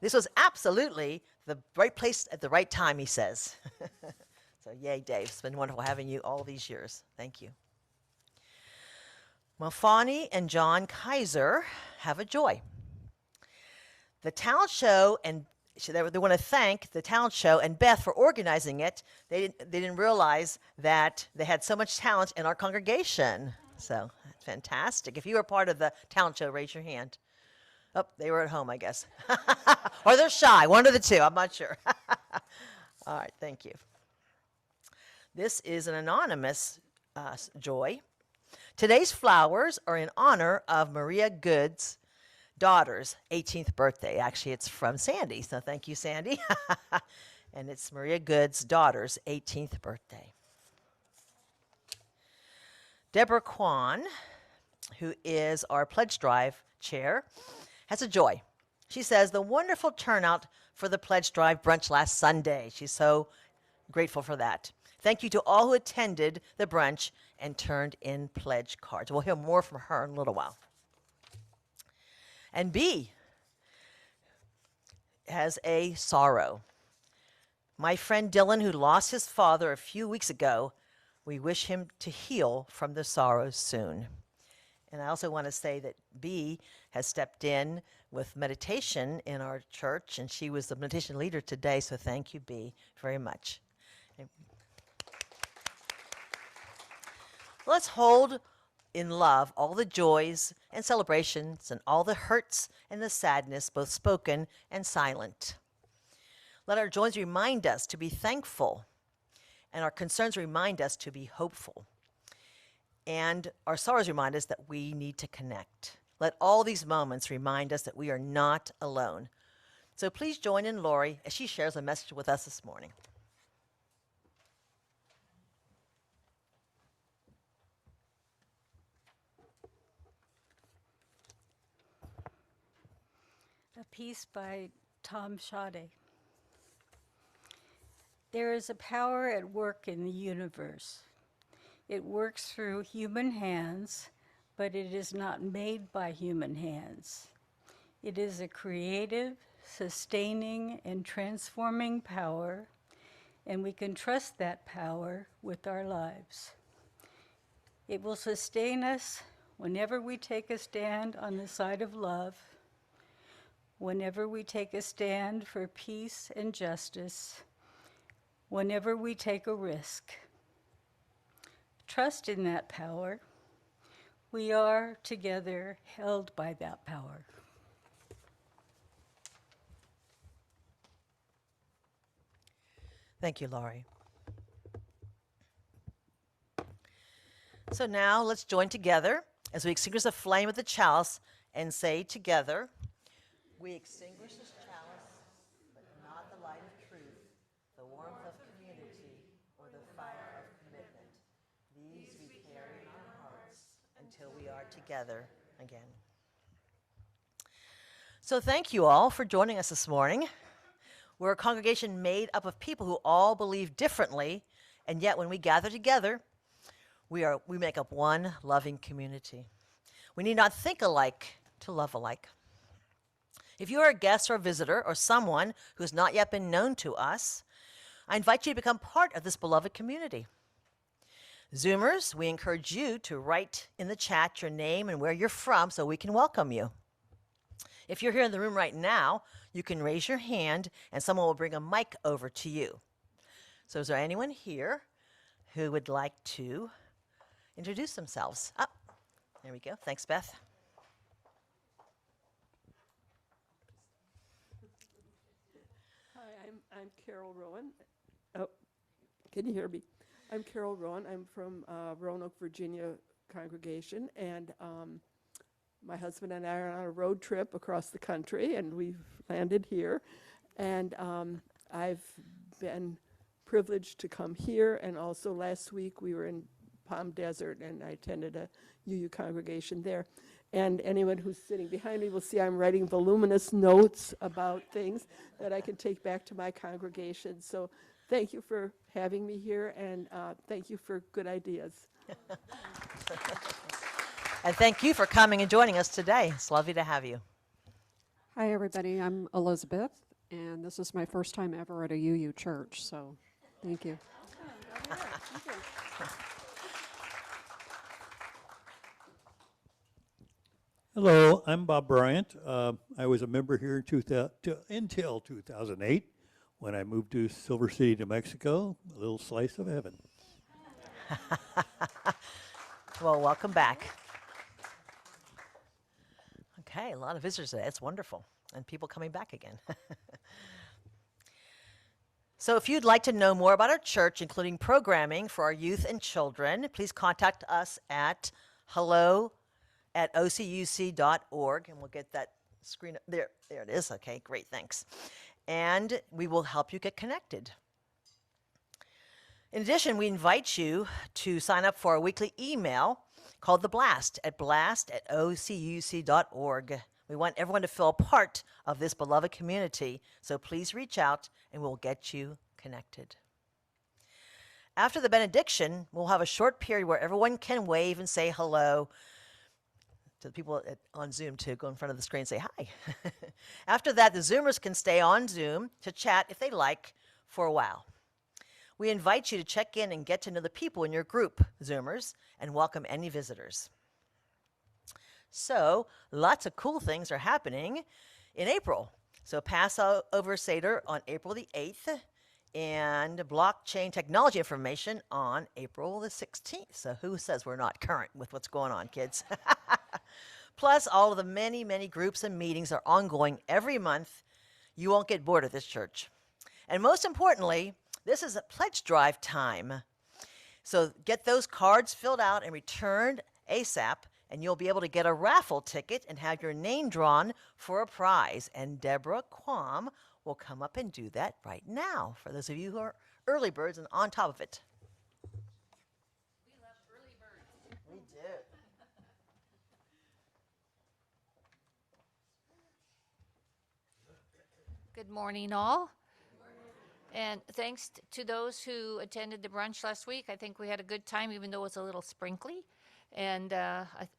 This was absolutely the right place at the right time, he says. So yay, Dave. It's been wonderful having you all these years. Thank you. Mofani and John Kaiser have a joy. The talent show, and they want to thank the talent show and Beth for organizing it. They didn't realize that they had so much talent in our congregation. So fantastic. If you were part of the talent show, raise your hand. Oh, they were at home, I guess. Or they're shy. One of the two. I'm not sure. All right. Thank you. This is an anonymous joy. Today's flowers are in honor of Maria Good's daughter's 18th birthday. Actually, it's from Sandy, so thank you, Sandy. And it's Maria Good's daughter's 18th birthday. Deborah Kwan, who is our Pledge Drive chair, has a joy. She says the wonderful turnout for the Pledge Drive brunch last Sunday. She's so grateful for that. Thank you to all who attended the brunch and turned in pledge cards. We'll hear more from her in a little while. And B has a sorrow. My friend Dylan, who lost his father a few weeks ago, we wish him to heal from the sorrows soon. And I also want to say that B has stepped in with meditation in our church, and she was the meditation leader today, so thank you, B, very much. Let's hold in love all the joys and celebrations and all the hurts and the sadness, both spoken and silent. Let our joys remind us to be thankful, and our concerns remind us to be hopeful. And our sorrows remind us that we need to connect. Let all these moments remind us that we are not alone. So please join in Lori as she shares a message with us this morning. A piece by Tom Schade. There is a power at work in the universe. It works through human hands, but it is not made by human hands. It is a creative, sustaining, and transforming power, and we can trust that power with our lives. It will sustain us whenever we take a stand on the side of love, whenever we take a stand for peace and justice, whenever we take a risk. Trust in that power. We are together held by that power. Thank you, Laurie. So now let's join together as we extinguish the flame of the chalice and say together, we extinguish this chalice, but not the light of truth, the warmth of community, or the fire of commitment. These we carry in our hearts until we are together again. So thank you all for joining us this morning. We're a congregation made up of people who all believe differently, and yet when we gather together, we make up one loving community. We need not think alike to love alike. If you are a guest or a visitor or someone who has not yet been known to us, I invite you to become part of this beloved community. Zoomers, we encourage you to write in the chat your name and where you're from so we can welcome you. If you're here in the room right now, you can raise your hand and someone will bring a mic over to you. So is there anyone here who would like to introduce themselves? There we go. Thanks, Beth. I'm Carol Rowan. Oh, can you hear me? I'm Carol Rowan. I'm from Roanoke, Virginia congregation, and my husband and I are on a road trip across the country, and we've landed here. And I've been privileged to come here, and also last week we were in Palm Desert, and I attended a UU congregation there. And anyone who's sitting behind me will see I'm writing voluminous notes about things that I can take back to my congregation. So thank you for having me here, and thank you for good ideas. And thank you for coming and joining us today. It's lovely to have you. Hi, everybody. I'm Elizabeth, and this is my first time ever at a UU church, so thank you. Hello, I'm Bob Bryant. I was a member here until 2008 when I moved to Silver City, New Mexico, a little slice of heaven. Well, welcome back. Okay, a lot of visitors today. It's wonderful. And people coming back again. So if you'd like to know more about our church, including programming for our youth and children, please contact us at hello@ocuc.org, and we'll get that screen up there. There it is. Okay, great, thanks. And we will help you get connected. In addition, we invite you to sign up for our weekly email called The Blast at blast@ocuc.org. We want everyone to feel a part of this beloved community, so please reach out and we'll get you connected. After the benediction, we'll have a short period where everyone can wave and say hello to the people on Zoom too. Go in front of the screen and say hi. After that, the Zoomers can stay on Zoom to chat if they like for a while. We invite you to check in and get to know the people in your group, Zoomers, and welcome any visitors. So, lots of cool things are happening in April. So, Passover Seder on April the 8th, and blockchain technology information on April the 16th. So, who says we're not current with what's going on, kids? Plus, all of the many, many groups and meetings are ongoing every month. You won't get bored at this church. And most importantly, this is a pledge drive time. So get those cards filled out and returned ASAP, and you'll be able to get a raffle ticket and have your name drawn for a prize. And Deborah Quam will come up and do that right now, for those of you who are early birds and on top of it. We love early birds. We do. Good morning, all. And thanks to those who attended the brunch last week. I think we had a good time, even though it was a little sprinkly. And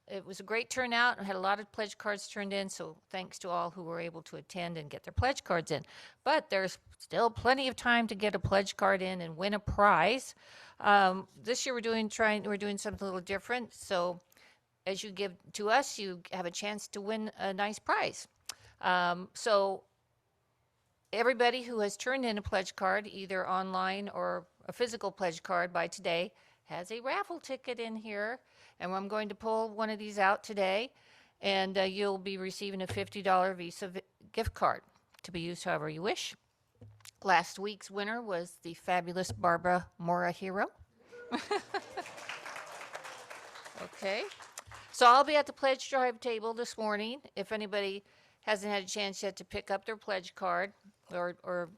it was a great turnout. I had a lot of pledge cards turned in, so thanks to all who were able to attend and get their pledge cards in. But there's still plenty of time to get a pledge card in and win a prize. This year we're doing something a little different. So as you give to us, you have a chance to win a nice prize. So everybody who has turned in a pledge card, either online or a physical pledge card by today, has a raffle ticket in here. And I'm going to pull one of these out today, and you'll be receiving a $50 Visa gift card to be used however you wish. Last week's winner was the fabulous Barbara Morahiro. Okay. So I'll be at the pledge drive table this morning. If anybody hasn't had a chance yet to pick up their pledge card or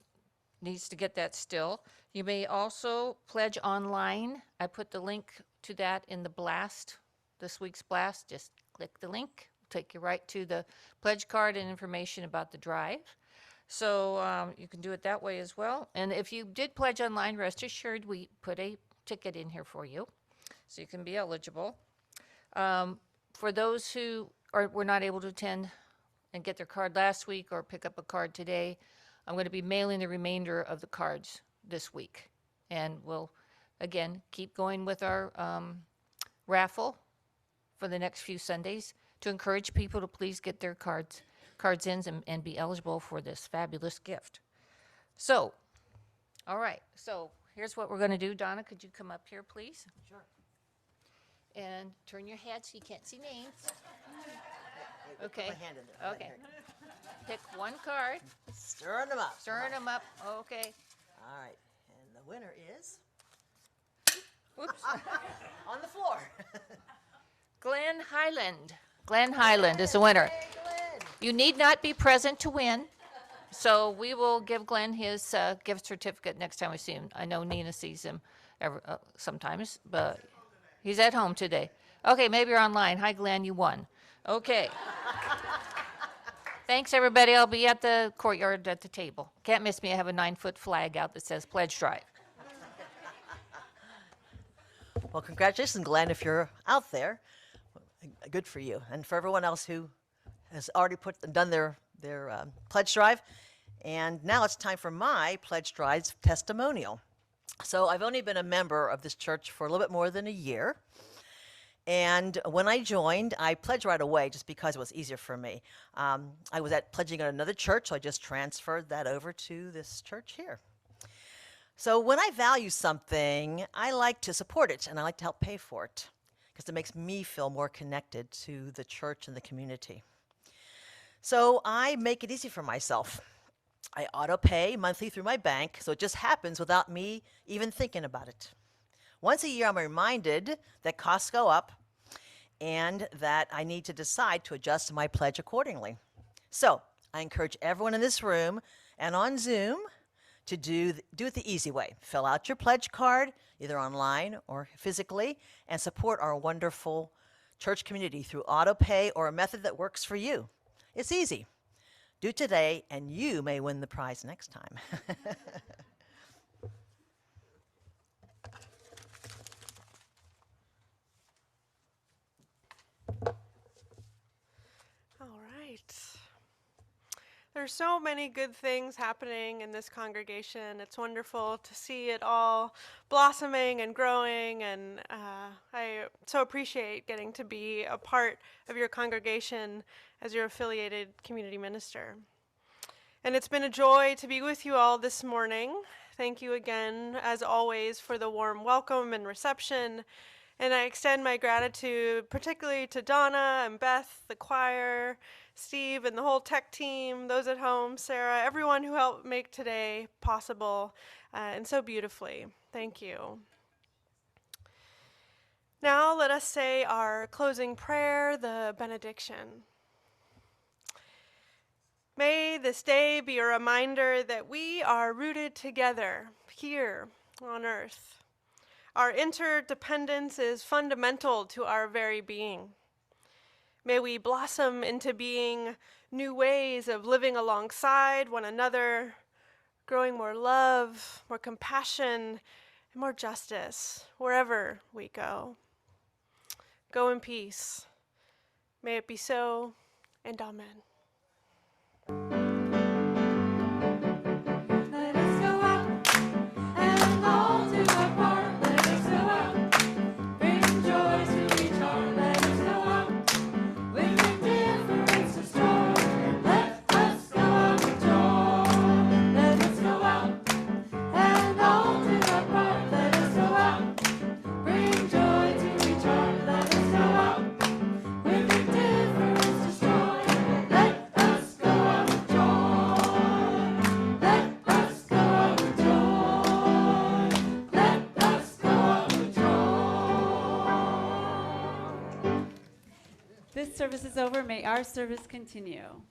needs to get that still, you may also pledge online. I put the link to that in the blast, this week's blast. Just click the link, take you right to the pledge card and information about the drive. So you can do it that way as well. And if you did pledge online, rest assured we put a ticket in here for you, so you can be eligible. For those who were not able to attend and get their card last week or pick up a card today, I'm going to be mailing the remainder of the cards this week. And we'll, again, keep going with our raffle for the next few Sundays to encourage people to please get their cards in and be eligible for this fabulous gift. So, all right. So here's what we're going to do. Donna, could you come up here, please? Sure. And turn your head so you can't see names. Put Okay. my hand in there. Okay. Pick one card. Stirring them up. Stirring them up. Okay. All right. And the winner is Whoops. on the floor. Glenn Highland. Glenn Highland is the winner. Hey, Glenn. You need not be present to win. So we will give Glenn his gift certificate next time we see him. I know Nina sees him sometimes, but he's at home today. Okay, maybe you're online. Hi, Glenn, you won. Okay. Thanks, everybody. I'll be at the courtyard at the table. Can't miss me. I have a 9-foot flag out that says Pledge Drive. Well, congratulations, Glenn, if you're out there. Good for you. And for everyone else who has already done their pledge drive. And now it's time for my pledge drive's testimonial. So I've only been a member of this church for a little bit more than a year. And when I joined, I pledged right away just because it was easier for me. I was pledging at another church, so I just transferred that over to this church here. So when I value something, I like to support it, and I like to help pay for it, because it makes me feel more connected to the church and the community. So I make it easy for myself. I auto pay monthly through my bank, so it just happens without me even thinking about it. Once a year, I'm reminded that costs go up and that I need to decide to adjust my pledge accordingly. So I encourage everyone in this room and on Zoom to do it the easy way. Fill out your pledge card, either online or physically, and support our wonderful church community through auto pay or a method that works for you. It's easy. Do it today, and you may win the prize next time. All right. There's so many good things happening in this congregation. It's wonderful to see it all blossoming and growing, and I so appreciate getting to be a part of your congregation as your affiliated community minister. And it's been a joy to be with you all this morning. Thank you again, as always, for the warm welcome and reception. And I extend my gratitude particularly to Donna and Beth, the choir, Steve and the whole tech team, those at home, Sarah, everyone who helped make today possible and so beautifully. Thank you. Now let us say our closing prayer, the benediction. May this day be a reminder that we are rooted together here on earth. Our interdependence is fundamental to our very being. May we blossom into being new ways of living alongside one another, growing more love, more compassion, and more justice wherever we go. Go in peace. May it be so, and amen. Let us go out and all do our part. Let us go out, bring joy to each heart. Let us go out with indifference destroy. Let us go out with joy. Let us go out and all do our part. Let us go out, bring joy to each heart. Let us go out with indifference destroy. Let us go out with joy. Let us go out with joy. Let us go out with joy. This service is over. May our service continue.